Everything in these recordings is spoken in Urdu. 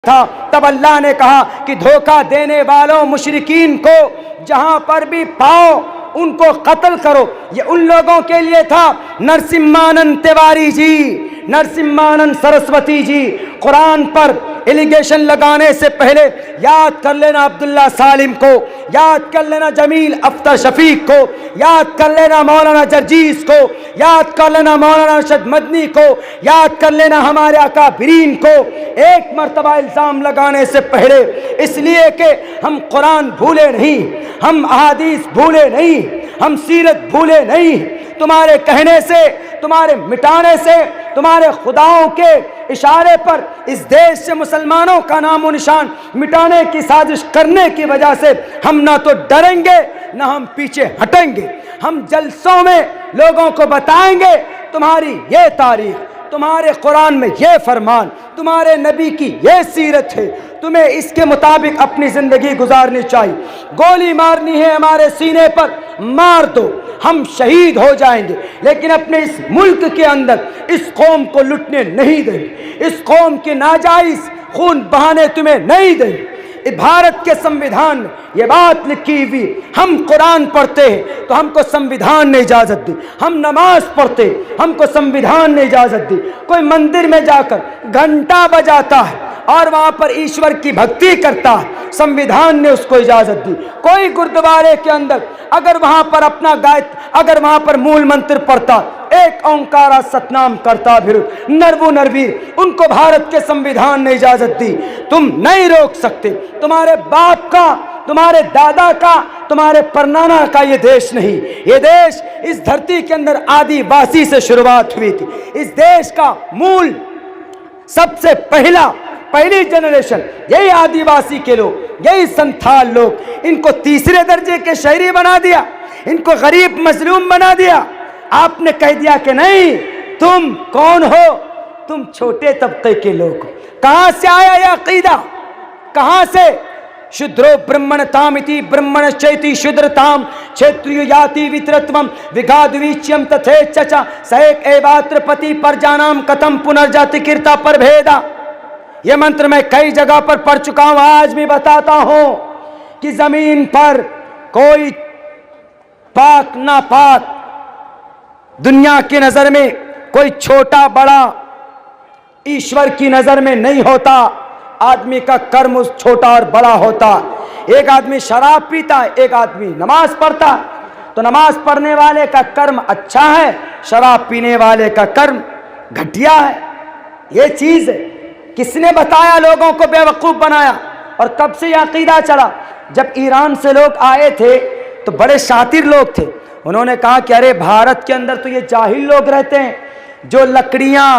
تھا تب اللہ نے کہا کہ دھوکہ دینے والوں مشرکین کو جہاں پر بھی پاؤ ان کو قتل کرو۔ یہ ان لوگوں کے لیے تھا۔ نرسمہانند تیواری جی، نرسمہانند سرسوتی جی، قرآن پر ایلیگیشن لگانے سے پہلے یاد کر لینا عبداللہ سالم کو، یاد کر لینا جمیل اختر شفیق کو، یاد کر لینا مولانا جرجیس کو، یاد کر لینا مولانا ارشد مدنی کو، یاد کر لینا ہمارے اکابرین کو۔ ایک مرتبہ الزام لگانے سے پہلے، اس لیے کہ ہم قرآن بھولے نہیں، ہم احادیث بھولے نہیں، ہم سیرت بھولے نہیں۔ تمہارے کہنے سے، تمہارے مٹانے سے، تمہارے خداؤں کے اشارے پر اس دیش سے مسلمانوں کا نام و نشان مٹانے کی سازش کرنے کی وجہ سے ہم نہ تو ڈریں گے نہ ہم پیچھے ہٹیں گے۔ ہم جلسوں میں لوگوں کو بتائیں گے تمہاری یہ تاریخ، تمہارے قرآن میں یہ فرمان، تمہارے نبی کی یہ سیرت ہے، تمہیں اس کے مطابق اپنی زندگی گزارنی چاہیے۔ گولی مارنی ہے ہمارے سینے پر، مار دو، ہم شہید ہو جائیں گے، لیکن اپنے اس ملک کے اندر اس قوم کو لٹنے نہیں دیں گے، اس قوم کے ناجائز خون بہانے تمہیں نہیں دیں گے۔ بھارت کے سمویدھان میں یہ بات لکھی ہوئی، ہم قرآن پڑھتے ہیں تو ہم کو سمویدھان نے اجازت دی، ہم نماز پڑھتے ہم کو سمویدھان نے اجازت دی۔ کوئی مندر میں جا کر گھنٹا بجاتا ہے اور وہاں پر ایشور کی بھکتی کرتا ہے، سمویدھان نے اس کو اجازت دی۔ کوئی گردوارے کے اندر اگر وہاں پر اپنا اگر وہاں پر مول منتر پڑھتا، ایک اومکارا ستنام کرتا پھر نرو نرویر، ان کو بھارت کے سمویدھان نے اجازت دی۔ تم نہیں روک سکتے۔ تمہارے باپ کا، تمہارے دادا کا، تمہارے پرنانا کا یہ دیش نہیں۔ یہ دیش اس دھرتی کے اندر آدی واسی سے شروعات ہوئی تھی۔ اس دیش کا مول سب سے پہلی جنریشن یہی آدی واسی کے لوگ، یہی سنتھال لوگ، ان کو تیسرے درجے کے شہری بنا دیا، ان کو غریب مظلوم بنا دیا۔ آپ نے کہہ دیا کہ نہیں، تم کون ہو؟ تم چھوٹے طبقے کے لوگ ہو۔ کہاں سے آیا یہ عقیدہ؟ کہاں سے؟ شودرو برہمن تامتی برہمن چیتی شودرتام چھیتریو یاتی وترتوم وگادویچیم تتھے چچا سیک ایواتر پتی پر جانام کتم پنرجاتی کرتا پر بھیدا۔ یہ منتر میں کئی جگہ پر پڑھ چکا ہوں، آج بھی بتاتا ہوں کہ زمین پر کوئی پاک ناپاک دنیا کی نظر میں کوئی چھوٹا بڑا ایشور کی نظر میں نہیں ہوتا۔ آدمی کا کرم اس چھوٹا اور بڑا ہوتا۔ ایک آدمی شراب پیتا ہے، ایک آدمی نماز پڑھتا ہے، تو نماز پڑھنے والے کا کرم اچھا ہے، شراب پینے والے کا کرم گھٹیا ہے۔ یہ چیز ہے۔ کس نے بتایا؟ لوگوں کو بے وقوف بنایا۔ اور کب سے یہ عقیدہ چلا؟ جب ایران سے لوگ آئے تھے تو بڑے شاطر لوگ تھے، انہوں نے کہا کہ ارے بھارت کے اندر تو یہ جاہل لوگ رہتے ہیں جو لکڑیاں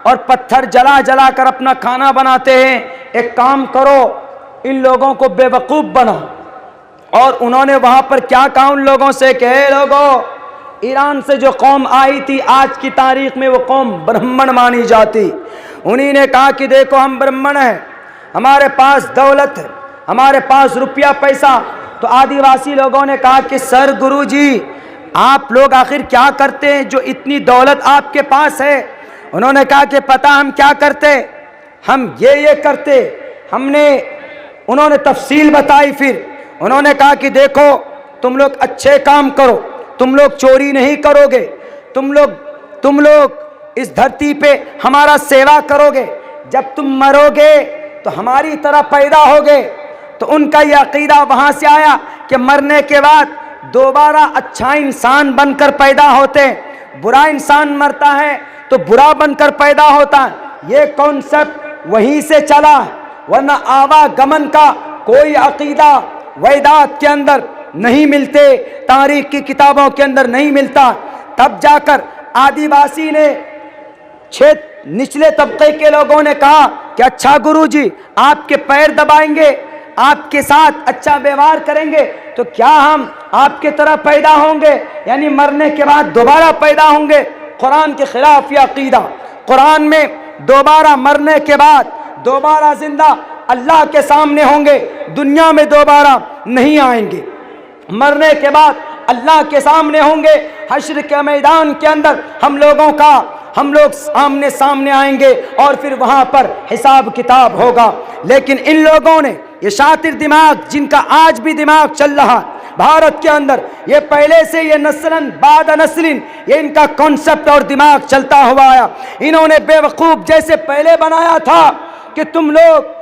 اور پتھر جلا جلا کر اپنا کھانا بناتے ہیں، ایک کام کرو ان لوگوں کو بے وقوف بناؤ۔ اور انہوں نے وہاں پر کیا کہا ان لوگوں سے کہ اے لوگوں، ایران سے جو قوم آئی تھی آج کی تاریخ میں وہ قوم برہمن مانی جاتی۔ انہی نے کہا کہ دیکھو ہم برہمن ہیں، ہمارے پاس دولت ہے، ہمارے پاس روپیہ پیسہ۔ تو آدی واسی لوگوں نے کہا کہ سر گرو جی آپ لوگ آخر کیا کرتے ہیں جو اتنی دولت آپ کے پاس ہے؟ انہوں نے کہا کہ پتہ ہم کیا کرتے، ہم یہ کرتے۔ انہوں نے تفصیل بتائی۔ پھر انہوں نے کہا کہ دیکھو تم لوگ اچھے کام کرو، تم لوگ چوری نہیں کرو گے، تم لوگ اس دھرتی پہ ہمارا سیوا کرو گے، جب تم مرو گے تو ہماری طرح پیدا ہوگے۔ تو ان کا یہ عقیدہ وہاں سے آیا کہ مرنے کے بعد دوبارہ اچھا انسان بن کر پیدا ہوتے ہیں، برا انسان مرتا ہے تو برا بن کر پیدا ہوتا ہے۔ یہ کانسیپٹ وہیں سے چلا ہے، ورنہ آواگمن کا کوئی عقیدہ ویدات کے اندر نہیں ملتے، تاریخ کی کتابوں کے اندر نہیں ملتا۔ تب جا کر آدی واسی نے، نچلے طبقے کے لوگوں نے کہا کہ اچھا گرو جی آپ کے پیر دبائیں گے، آپ کے ساتھ اچھا ویوہار کریں گے تو کیا ہم آپ کے طرح پیدا ہوں گے، یعنی مرنے کے بعد دوبارہ پیدا ہوں گے؟ قرآن کے خلاف یہ عقیدہ۔ قرآن میں دوبارہ مرنے کے بعد دوبارہ زندہ اللہ کے سامنے ہوں گے، دنیا میں دوبارہ نہیں آئیں گے۔ مرنے کے بعد اللہ کے سامنے ہوں گے، حشر کے میدان کے اندر ہم لوگوں کا ہم لوگ آمنے سامنے آئیں گے اور پھر وہاں پر حساب کتاب ہوگا۔ لیکن ان لوگوں نے، یہ شاطر دماغ جن کا آج بھی دماغ چل رہا بھارت کے اندر، یہ پہلے سے یہ نسلن بعد نسلن یہ ان کا کانسیپٹ اور دماغ چلتا ہوا آیا۔ انہوں نے بیوقوف جیسے پہلے بنایا تھا کہ تم لوگ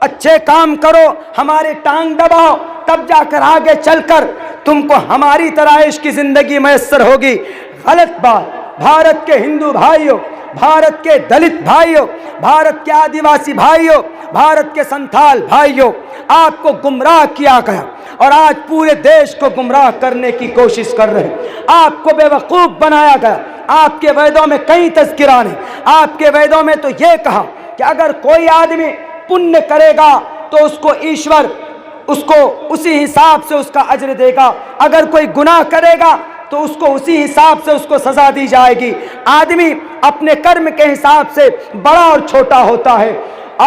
اچھے کام کرو، ہمارے ٹانگ دباؤ، تب جا کر آگے چل کر تم کو ہماری طرح عیش کی زندگی میسر ہوگی۔ غلط بات۔ بھارت کے ہندو بھائیوں، بھارت کے دلت بھائیوں، بھارت کے آدیواسی بھائیوں، بھارت کے سنتھال بھائیوں، آپ کو گمراہ کیا گیا اور آج پورے دیش کو گمراہ کرنے کی کوشش کر رہے ہیں۔ آپ کو بے وقوف بنایا گیا۔ آپ کے ویدوں میں کئی تذکران ہیں۔ آپ کے ویدوں میں تو یہ کہا کہ اگر کوئی آدمی پنیہ کرے گا تو اس کو ایشور اس کو اسی حساب سے اس کا اجر دے گا، اگر کوئی گناہ کرے گا تو اس کو اسی حساب سے اس کو سزا دی جائے گی۔ آدمی اپنے کرم کے حساب سے بڑا اور چھوٹا ہوتا ہے۔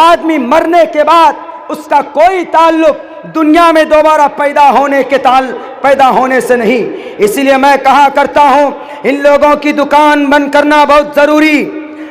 آدمی مرنے کے بعد اس کا کوئی تعلق دنیا میں دوبارہ پیدا ہونے سے نہیں۔ اسی لیے میں کہا کرتا ہوں، ان لوگوں کی دکان بند کرنا بہت ضروری۔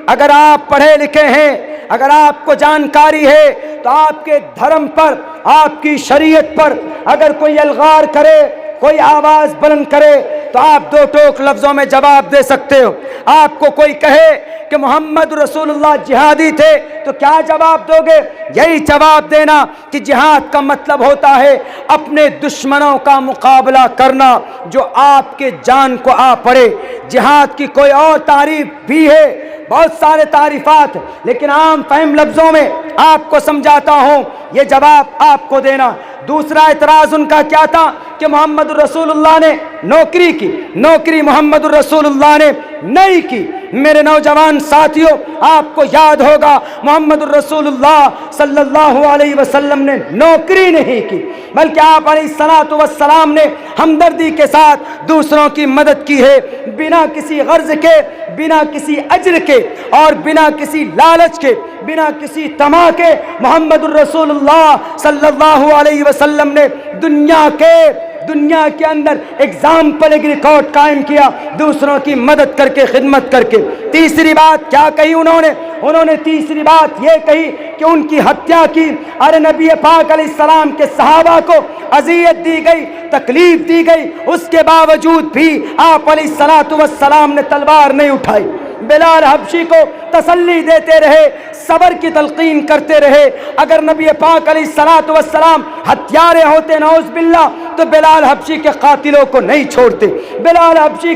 اگر آپ پڑھے لکھے ہیں، اگر آپ کو جانکاری ہے تو آپ کے دھرم پر، آپ کی شریعت پر اگر کوئی الغار کرے، کوئی آواز بلند کرے تو آپ دو ٹوک لفظوں میں جواب دے سکتے ہو۔ آپ کو کوئی کہے کہ محمد رسول اللہ جہادی تھے تو کیا جواب دو گے؟ یہی جواب دینا کہ جہاد کا مطلب ہوتا ہے اپنے دشمنوں کا مقابلہ کرنا جو آپ کے جان کو آ پڑے۔ جہاد کی کوئی اور تعریف بھی ہے، بہت سارے تعریفات، لیکن عام فہم لفظوں میں آپ کو سمجھاتا ہوں، یہ جواب آپ کو دینا۔ دوسرا اعتراض ان کا کیا تھا کہ محمد رسول اللہ نے نوکری کی، نوکری محمد رسول اللہ نے نہیں کی۔ میرے نوجوان ساتھیوں، آپ کو یاد ہوگا محمد رسول اللہ صلی اللہ علیہ وسلم نے نوکری نہیں کی، بلکہ آپ علیہ الصلوۃ والسلام نے ہمدردی کے ساتھ دوسروں کی مدد کی ہے، بنا کسی غرض کے، بنا کسی اجر کے اور بنا کسی لالچ کے، بنا کسی طمع کے۔ محمد الرسول اللہ صلی اللہ علیہ وسلم نے دنیا کے اندر ایگزامپل ایک ریکارڈ قائم کیا، دوسروں کی مدد کر کے، خدمت کر کے۔ تیسری بات کیا کہی انہوں نے تیسری بات یہ کہی کہ ان کی ہتیا کی۔ ارے نبی پاک علیہ السلام کے صحابہ کو اذیت دی گئی، تکلیف دی گئی، اس کے باوجود بھی آپ علیہ الصلوۃ والسلام نے تلوار نہیں اٹھائی۔ بلال حبشی کو تسلی دیتے رہے، صبر کی تلقین کرتے رہے۔ اگر نبی پاک علیہ الصلوۃ والسلام ہتھیارے ہوتے نعوذ باللہ تو بلال حبشی کے قاتلوں کو نہیں چھوڑتے، بلال حبشی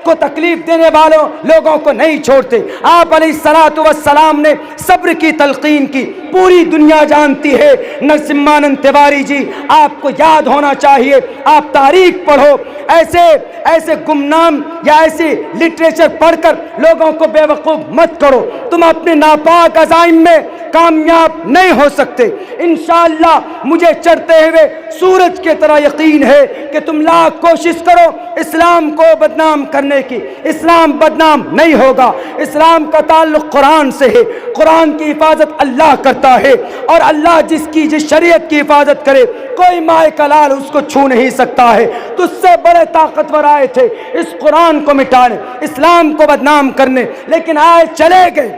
کو تکلیف دینے والوں لوگوں کو نہیں چھوڑتے۔ آپ علیہ الصلوۃ والسلام نے صبر کی تلقین کی، پوری دنیا جانتی ہے۔ نرسمہانند تیواری جی، آپ کو یاد ہونا چاہیے، آپ تاریخ پڑھو، ایسے گمنام یا ایسی لٹریچر پڑھ کر لوگوں کو بے وقوف مت کرو۔ تم اپنے ناپاک عزائم میں کامیاب نہیں ہو سکتے۔ انشاءاللہ مجھے چڑھتے ہوئے سورج کی طرح یقین ہے کہ تم لاکھ کوشش کرو اسلام کو بدنام کرنے کی، اسلام بدنام نہیں ہوگا۔ اسلام کا تعلق قرآن سے ہے، قرآن کی حفاظت اللہ کرتا ہے، اور اللہ جس شریعت کی حفاظت کرے کوئی مائے کا لال اس کو چھو نہیں سکتا ہے۔ تو اس سے بڑے طاقتور آئے تھے اس قرآن کو مٹانے، اسلام کو بدنام کرنے، لیکن آئے چلے گئے۔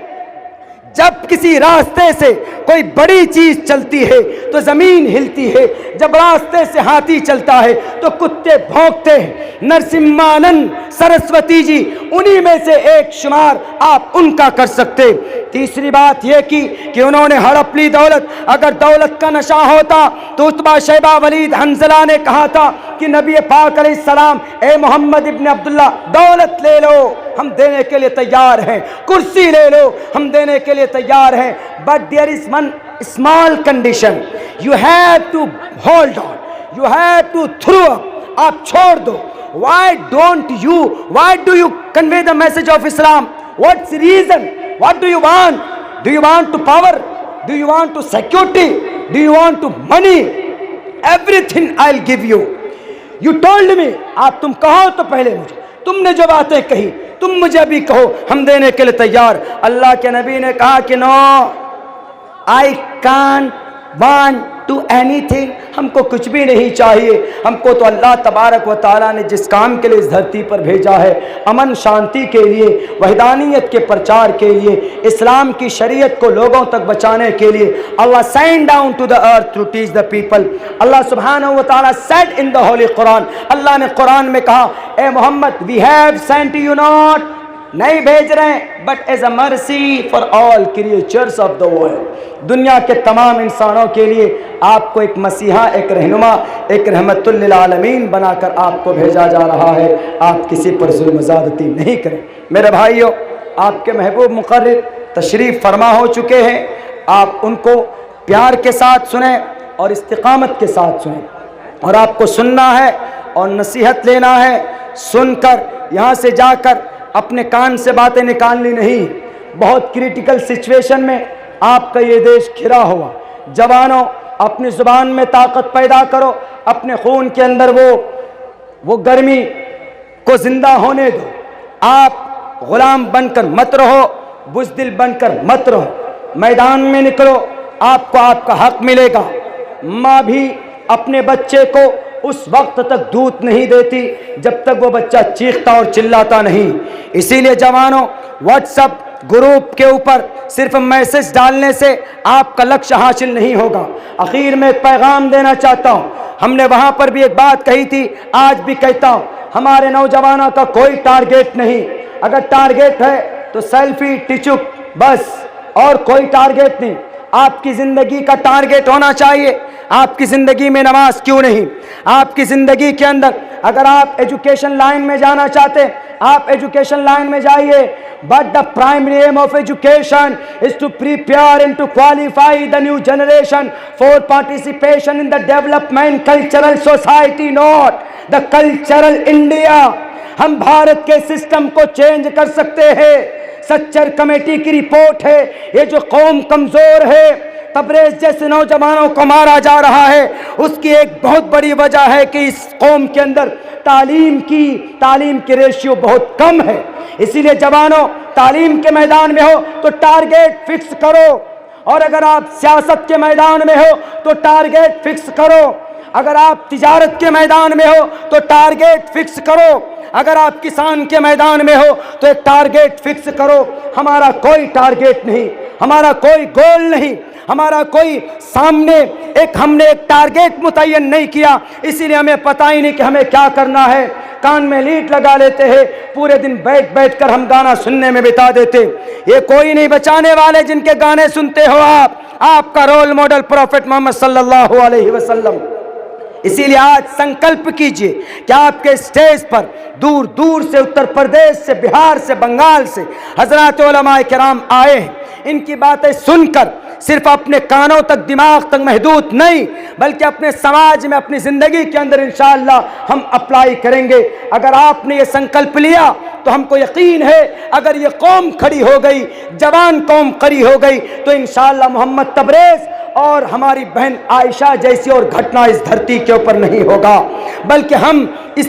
جب کسی راستے سے کوئی بڑی چیز چلتی ہے تو زمین ہلتی ہے، جب راستے سے ہاتھی چلتا ہے تو کتے بھونکتے ہیں۔ نرسمہانند سرسوتی جی انہی میں سے ایک شمار آپ ان کا کر سکتے۔ تیسری بات یہ کی کہ انہوں نے ہڑپ لی دولت۔ اگر دولت کا نشہ ہوتا تو عتبہ شیبہ ولید حنظلہ نے کہا تھا کہ نبی پاک علیہ السلام، اے محمد ابن عبداللہ دولت لے لو، ہم دینے کے لیے تیار ہیں، کرسی لے لو، ہم دینے کے لیے تیار ہیں، but there is one small condition, you have to hold on, you have to throw up، آپ چھوڑ دو۔ why do you convey the message of Islam? What's the reason? What do you want? Do you want to power? Do you want to security? Do you want to money? Everything I'll give you. You told me، آپ تم کہو تو پہلے مجھے، تم نے جو باتیں کہی تم مجھے ابھی کہو، ہم دینے کے لیے تیار۔ اللہ کے نبی نے کہا کہ نو، I can't want to anything, ہم کو کچھ بھی نہیں چاہیے. ہم کو تو اللہ تبارک و تعالیٰ نے جس کام کے لیے اس دھرتی پر بھیجا ہے، امن شانتی کے لیے، وحدانیت کے پرچار کے لیے، اسلام کی شریعت کو لوگوں تک بچانے کے لیے، اللہ sent down to the earth to teach the people. اللہ سبحانہ و تعالیٰ said in the holy Quran، اللہ نے قرآن میں کہا اے محمد we have sent you not، نہیں بھیج رہے ہیں but as a mercy for all creatures of the world، دنیا کے تمام انسانوں کے لیے آپ کو ایک مسیحا، ایک رہنما، ایک رحمت للعالمین بنا کر آپ کو بھیجا جا رہا ہے. آپ کسی پر ظلم و زیادتی نہیں کریں. میرے بھائیوں، آپ کے محبوب مقرر تشریف فرما ہو چکے ہیں. آپ ان کو پیار کے ساتھ سنیں اور استقامت کے ساتھ سنیں، اور آپ کو سننا ہے اور نصیحت لینا ہے. سن کر یہاں سے جا کر اپنے کان سے باتیں نکالنی نہیں. بہت کریٹیکل سچویشن میں آپ کا یہ دیش گھرا ہوا. جوانوں، اپنی زبان میں طاقت پیدا کرو، اپنے خون کے اندر وہ گرمی کو زندہ ہونے دو. آپ غلام بن کر مت رہو، بزدل بن کر مت رہو. میدان میں نکلو، آپ کو آپ کا حق ملے گا. ماں بھی اپنے بچے کو اس وقت تک دودھ نہیں دیتی جب تک وہ بچہ چیختا اور چلاتا نہیں. اسی لیے جوانوں، واٹس ایپ گروپ کے اوپر صرف میسج ڈالنے سے آپ کا لکش حاصل نہیں ہوگا. اخیر میں ایک پیغام دینا چاہتا ہوں. ہم نے وہاں پر بھی ایک بات کہی تھی، آج بھی کہتا ہوں، ہمارے نوجوانوں کا کوئی ٹارگیٹ نہیں. اگر ٹارگیٹ ہے تو سیلفی ٹچک بس، اور کوئی ٹارگیٹ نہیں. آپ کی زندگی کا ٹارگیٹ ہونا چاہیے. آپ کی زندگی میں نماز کیوں نہیں؟ آپ کی زندگی کے اندر اگر آپ ایجوکیشن لائن میں جانا چاہتے، آپ ایجوکیشن لائن میں جائیے. But the primary aim of education is to prepare and to qualify the new generation for participation in the development cultural society, not the cultural India. ہم بھارت کے سسٹم کو چینج کر سکتے ہیں. سچر کمیٹی کی رپورٹ ہے، یہ جو قوم کمزور ہے، تبریز جیسے نوجوانوں کو مارا جا رہا ہے، اس کی ایک بہت بڑی وجہ ہے کہ اس قوم کے اندر تعلیم کی ریشیو بہت کم ہے. اسی لیے جوانوں، تعلیم کے میدان میں ہو تو ٹارگیٹ فکس کرو، اور اگر آپ سیاست کے میدان میں ہو تو ٹارگیٹ فکس کرو. اگر آپ تجارت کے میدان میں ہو تو ٹارگیٹ فکس کرو. اگر آپ کسان کے میدان میں ہو تو ایک ٹارگیٹ فکس کرو. ہمارا کوئی ٹارگیٹ نہیں، ہمارا کوئی گول نہیں، ہمارا کوئی سامنے ہم نے ایک ٹارگیٹ متعین نہیں کیا. اسی لیے ہمیں پتہ ہی نہیں کہ ہمیں کیا کرنا ہے. کان میں لیٹ لگا لیتے ہیں، پورے دن بیٹھ کر ہم گانا سننے میں بتا دیتے. یہ کوئی نہیں بچانے والے جن کے گانے سنتے ہو آپ کا رول ماڈل پروفیٹ محمد صلی اللہ علیہ وسلم. اسی لیے آج سنکلپ کیجئے کہ آپ کے سٹیج پر دور دور سے، اتر پردیش سے، بہار سے، بنگال سے حضرات علماء کرام آئے ہیں. ان کی باتیں سن کر صرف اپنے کانوں تک، دماغ تک محدود نہیں، بلکہ اپنے سماج میں، اپنی زندگی کے اندر انشاءاللہ ہم اپلائی کریں گے. اگر آپ نے یہ سنکلپ لیا تو ہم کو یقین ہے اگر یہ قوم کھڑی ہو گئی، جوان قوم کھڑی ہو گئی، تو انشاءاللہ محمد تبریز اور ہماری بہن عائشہ جیسی اور گھٹنا اس دھرتی کے اوپر نہیں ہوگا، بلکہ ہم اس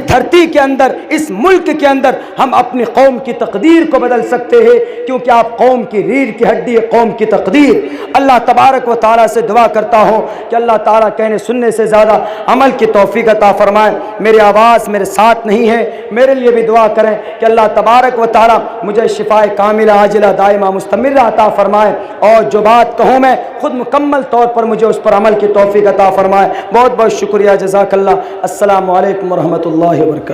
دھرتی کے اندر، اس ملک کے اندر ہم اپنی قوم کی تقدیر کو بدل سکتے ہیں، کیونکہ آپ قوم کی ریڑھ کی ہڈی، قوم کی تقدیر. اللہ تبارک و تعالیٰ سے دعا کرتا ہوں کہ اللہ تعالیٰ کہنے سننے سے زیادہ عمل کی توفیق عطا فرمائے. میری آواز میرے ساتھ نہیں ہے، میرے لیے بھی دعا کریں کہ اللہ تبارک و تعالیٰ مجھے شفائے کاملہ عاجلہ دائمہ مستمرہ عطا فرمائے، اور جو بات کہوں میں خود مکمل طور پر مجھے اس پر عمل کی توفیق عطا فرمائے. بہت بہت شکریہ، جزاک اللہ. السلام علیکم ورحمۃ اللہ وبرکاتہ.